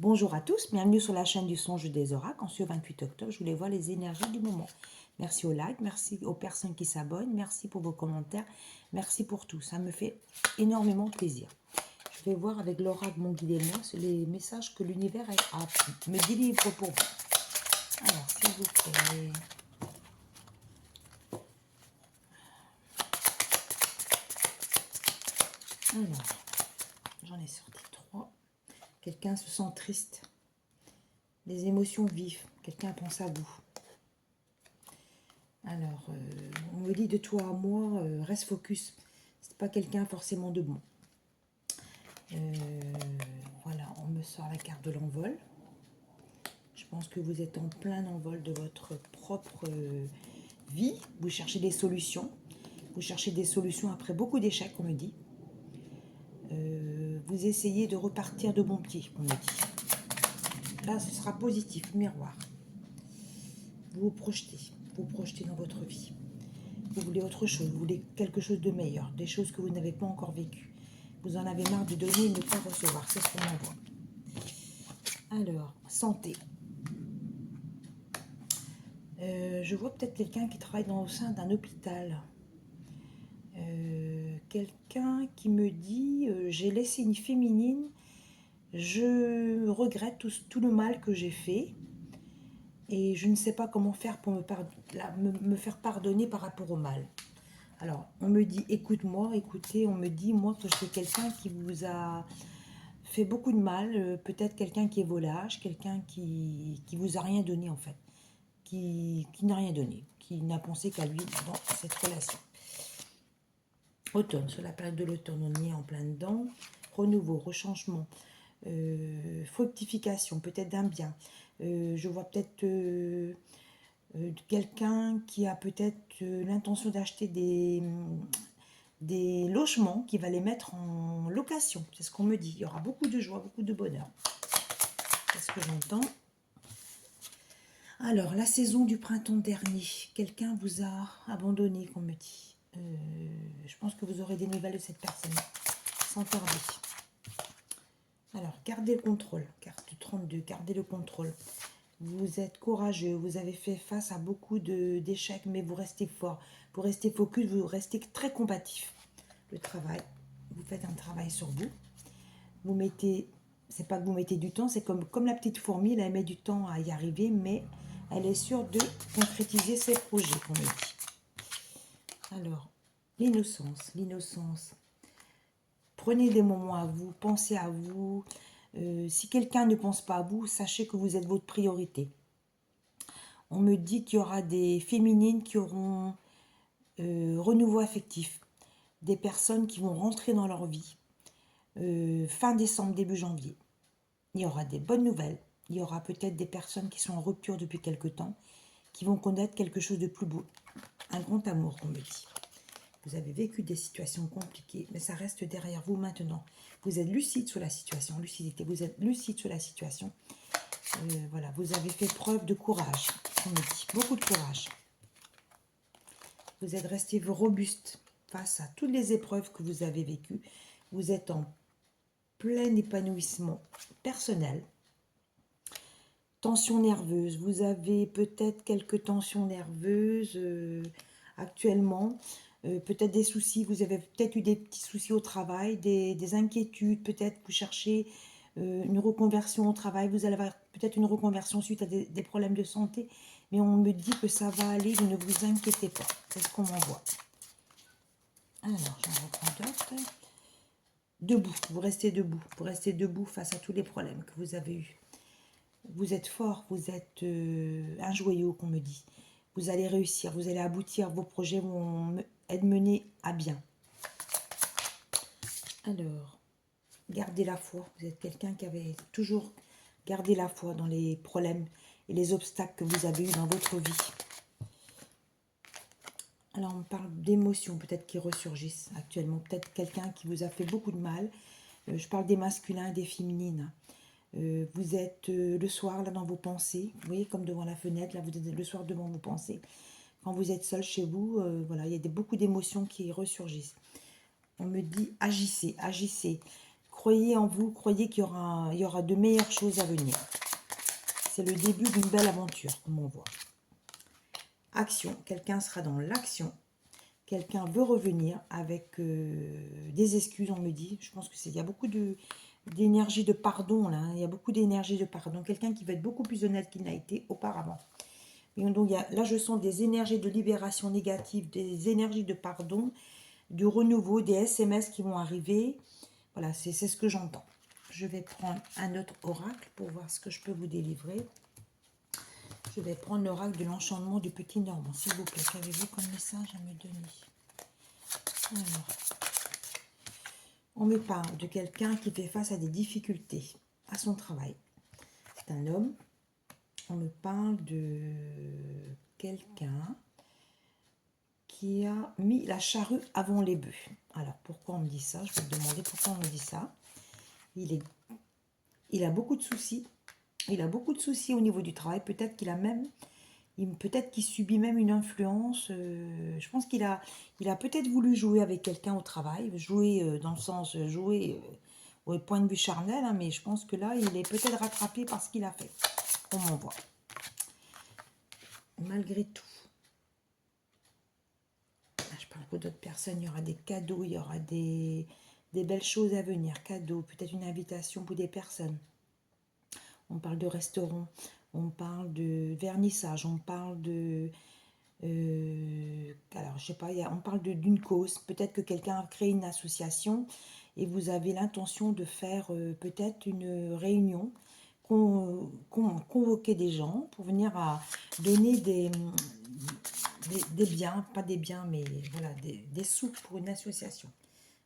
Bonjour à tous, bienvenue sur la chaîne du songe des oracles. En ce 28 octobre, je voulais voir les énergies du moment. Merci aux likes, merci aux personnes qui s'abonnent, merci pour vos commentaires, merci pour tout. Ça me fait énormément plaisir. Je vais voir avec l'oracle, mon guide et moi, les messages que l'univers me délivre pour vous. Alors, s'il vous plaît. Alors, j'en ai sorti 3. Quelqu'un se sent triste. Des émotions vives. Quelqu'un pense à vous. Alors, on me dit de toi à moi, reste focus. C'est pas quelqu'un forcément de bon. Voilà, on me sort la carte de l'envol. Je pense que vous êtes en plein envol de votre propre vie. Vous cherchez des solutions. Vous cherchez des solutions après beaucoup d'échecs, on me dit. Vous essayez de repartir de bon pied, on me dit. Là, ce sera positif, miroir. Vous vous projetez dans votre vie. Vous voulez autre chose, vous voulez quelque chose de meilleur, des choses que vous n'avez pas encore vécues. Vous en avez marre de donner et de ne pas recevoir, c'est ce qu'on envoie. Alors, santé. Je vois peut-être quelqu'un qui travaille au sein d'un hôpital. Quelqu'un qui me dit j'ai laissé une féminine, je regrette tout le mal que j'ai fait et je ne sais pas comment faire pour me faire pardonner par rapport au mal. Alors, on me dit, écoute-moi, écoutez, on me dit, moi, que c'est quelqu'un qui vous a fait beaucoup de mal, peut-être quelqu'un qui est volage, quelqu'un qui vous a rien donné, en fait, qui n'a rien donné, qui n'a pensé qu'à lui dans cette relation. Automne, sur la période de l'automne, on y est en plein dedans. Renouveau, rechangement, fructification, peut-être d'un bien. Je vois peut-être quelqu'un qui a peut-être l'intention d'acheter des logements, qui va les mettre en location. C'est ce qu'on me dit. Il y aura beaucoup de joie, beaucoup de bonheur. C'est ce que j'entends. Alors, la saison du printemps dernier, quelqu'un vous a abandonné, qu'on me dit. Je pense que vous aurez des nouvelles de cette personne, sans tarder. Alors, gardez le contrôle. Carte 32, gardez le contrôle. Vous êtes courageux, vous avez fait face à beaucoup d'échecs, mais vous restez fort. Vous restez focus, vous restez très combatif. Le travail, vous faites un travail sur vous. Vous mettez, c'est pas que vous mettez du temps, c'est comme la petite fourmi, elle met du temps à y arriver, mais elle est sûre de concrétiser ses projets, qu'on me dit. Alors, l'innocence, l'innocence. Prenez des moments à vous, pensez à vous. Si quelqu'un ne pense pas à vous, sachez que vous êtes votre priorité. On me dit qu'il y aura des féminines qui auront renouveau affectif, des personnes qui vont rentrer dans leur vie. Fin décembre, début janvier. Il y aura des bonnes nouvelles. Il y aura peut-être des personnes qui sont en rupture depuis quelque temps, qui vont connaître quelque chose de plus beau. Un grand amour, on me dit. Vous avez vécu des situations compliquées, mais ça reste derrière vous maintenant. Vous êtes lucide sur la situation, lucidité. Vous êtes lucide sur la situation. Voilà, vous avez fait preuve de courage, on me dit. Beaucoup de courage. Vous êtes resté robuste face à toutes les épreuves que vous avez vécues. Vous êtes en plein épanouissement personnel. Tension nerveuse. Vous avez peut-être quelques tensions nerveuses actuellement. Peut-être des soucis. Vous avez peut-être eu des petits soucis au travail, des inquiétudes. Peut-être vous cherchez une reconversion au travail. Vous allez avoir peut-être une reconversion suite à des problèmes de santé. Mais on me dit que ça va aller. Vous ne vous inquiétez pas. C'est ce qu'on m'envoie. Alors, j'en reprends d'autres. Debout, vous restez debout. Vous restez debout face à tous les problèmes que vous avez eus. Vous êtes fort, vous êtes un joyau, qu'on me dit. Vous allez réussir, vous allez aboutir, vos projets vont être menés à bien. Alors, gardez la foi. Vous êtes quelqu'un qui avait toujours gardé la foi dans les problèmes et les obstacles que vous avez eus dans votre vie. Alors, on parle d'émotions peut-être qui ressurgissent actuellement. Peut-être quelqu'un qui vous a fait beaucoup de mal. Je parle des masculins et des féminines. Vous êtes le soir là dans vos pensées. Vous voyez, comme devant la fenêtre. Là, vous êtes le soir devant vos pensées. Quand vous êtes seul chez vous, voilà, il y a beaucoup d'émotions qui ressurgissent. On me dit agissez, agissez. Croyez en vous, croyez il y aura de meilleures choses à venir. C'est le début d'une belle aventure, comme on voit. Action, quelqu'un sera dans l'action. Quelqu'un veut revenir avec des excuses, on me dit. Je pense que il y a beaucoup d'énergie de pardon, là. Il y a beaucoup d'énergie de pardon. Quelqu'un qui va être beaucoup plus honnête qu'il n'a été auparavant. Et donc, là, je sens des énergies de libération négative, des énergies de pardon, du renouveau, des SMS qui vont arriver. Voilà, c'est ce que j'entends. Je vais prendre un autre oracle pour voir ce que je peux vous délivrer. Je vais prendre l'oracle de l'enchantement du petit Normand, s'il vous plaît. Qu'avez-vous comme message à me donner? Alors, on me parle de quelqu'un qui fait face à des difficultés à son travail. C'est un homme. On me parle de quelqu'un qui a mis la charrue avant les bœufs. Alors, pourquoi on me dit ça? Je vais te demander pourquoi on me dit ça. Il a beaucoup de soucis. Il a beaucoup de soucis au niveau du travail. Peut-être qu'il a même... Peut-être qu'il subit même une influence. Je pense qu'il a peut-être voulu jouer avec quelqu'un au travail. Jouer dans le sens... jouer au point de vue charnel. Hein, mais je pense que là, il est peut-être rattrapé par ce qu'il a fait. On m'en voit. Malgré tout. Je parle pour d'autres personnes. Il y aura des cadeaux. Il y aura des belles choses à venir. Cadeaux. Peut-être une invitation pour des personnes. On parle de restaurant. On parle de vernissage. On parle de... alors, je sais pas, on parle d'une cause. Peut-être que quelqu'un a créé une association et vous avez l'intention de faire peut-être une réunion, convoquer des gens pour venir à donner des biens, pas des biens, mais voilà, des sous pour une association.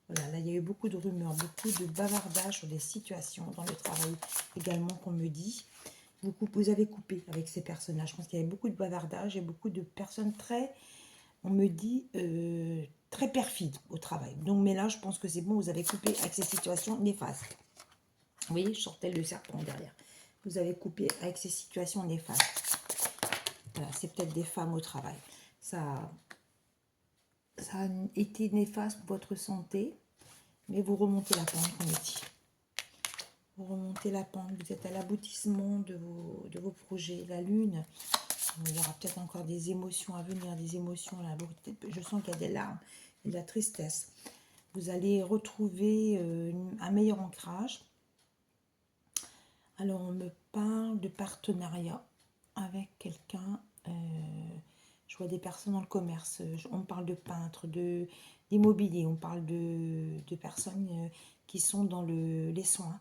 Voilà, là, il y a eu beaucoup de rumeurs, beaucoup de bavardages sur des situations dans le travail également qu'on me dit. Vous avez coupé avec ces personnages. Je pense qu'il y avait beaucoup de bavardage et beaucoup de personnes très, on me dit, très perfides au travail. Donc, mais là, je pense que c'est bon, vous avez coupé avec ces situations néfastes. Vous voyez, je sortais le serpent derrière. Vous avez coupé avec ces situations néfastes. Voilà, c'est peut-être des femmes au travail. Ça a été néfaste pour votre santé, mais vous remontez la pente, on me dit. Vous remontez la pente, vous êtes à l'aboutissement de vos projets. La lune, il y aura peut-être encore des émotions à venir, des émotions là. Je sens qu'il y a des larmes et de la tristesse. Vous allez retrouver un meilleur ancrage. Alors, on me parle de partenariat avec quelqu'un. Je vois des personnes dans le commerce. On parle de peintres, d'immobilier. On parle de personnes qui sont dans les soins.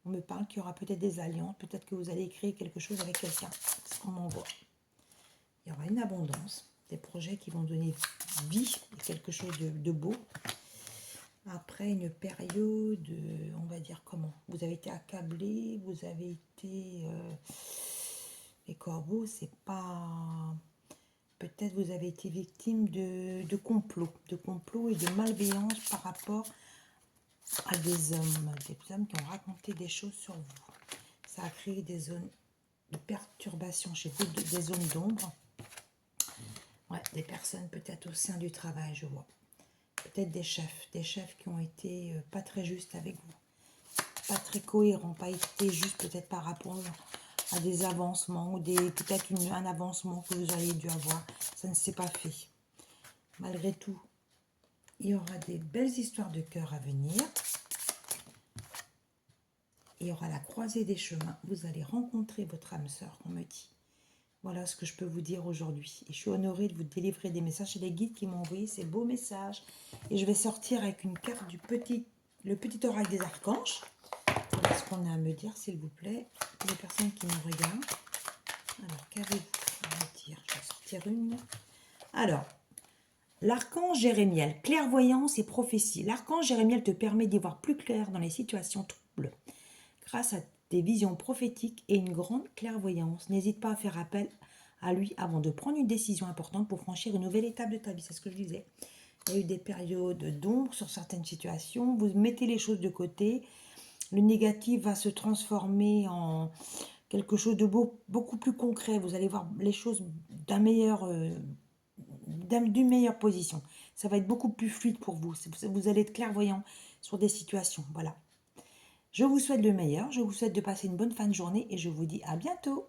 On me parle qu'il y aura peut-être des alliances, peut-être que vous allez créer quelque chose avec quelqu'un. C'est ce qu'on m'envoie. Il y aura une abondance, des projets qui vont donner vie, quelque chose de beau. Après une période, on va dire comment? Vous avez été accablé, vous avez été... les corbeaux, c'est pas... Peut-être vous avez été victime de complots et de malveillance par rapport à des hommes qui ont raconté des choses sur vous. Ça a créé des zones de perturbation chez vous, des zones d'ombre. Ouais, des personnes peut-être au sein du travail, je vois. Peut-être des chefs qui ont été pas très justes avec vous. Pas très cohérents, pas été justes peut-être par rapport à des avancements ou peut-être un avancement que vous auriez dû avoir. Ça ne s'est pas fait. Malgré tout, il y aura des belles histoires de cœur à venir. Il y aura la croisée des chemins. Vous allez rencontrer votre âme sœur, on me dit. Voilà ce que je peux vous dire aujourd'hui. Et je suis honorée de vous délivrer des messages. C'est les guides qui m'ont envoyé ces beaux messages. Et je vais sortir avec une carte le petit oracle des archanges. Voilà ce qu'on a à me dire, s'il vous plaît. Pour les personnes qui me regardent. Alors, qu'avez-vous à me dire? Je vais sortir une. Alors, l'archange Jérémiel, clairvoyance et prophétie. L'archange Jérémiel te permet d'y voir plus clair dans les situations troubles. Grâce à des visions prophétiques et une grande clairvoyance, n'hésite pas à faire appel à lui avant de prendre une décision importante pour franchir une nouvelle étape de ta vie. C'est ce que je disais. Il y a eu des périodes d'ombre sur certaines situations. Vous mettez les choses de côté. Le négatif va se transformer en quelque chose de beaucoup plus concret. Vous allez voir les choses d'une meilleure position. Ça va être beaucoup plus fluide pour vous. Vous allez être clairvoyant sur des situations. Voilà. Je vous souhaite le meilleur, je vous souhaite de passer une bonne fin de journée et je vous dis à bientôt.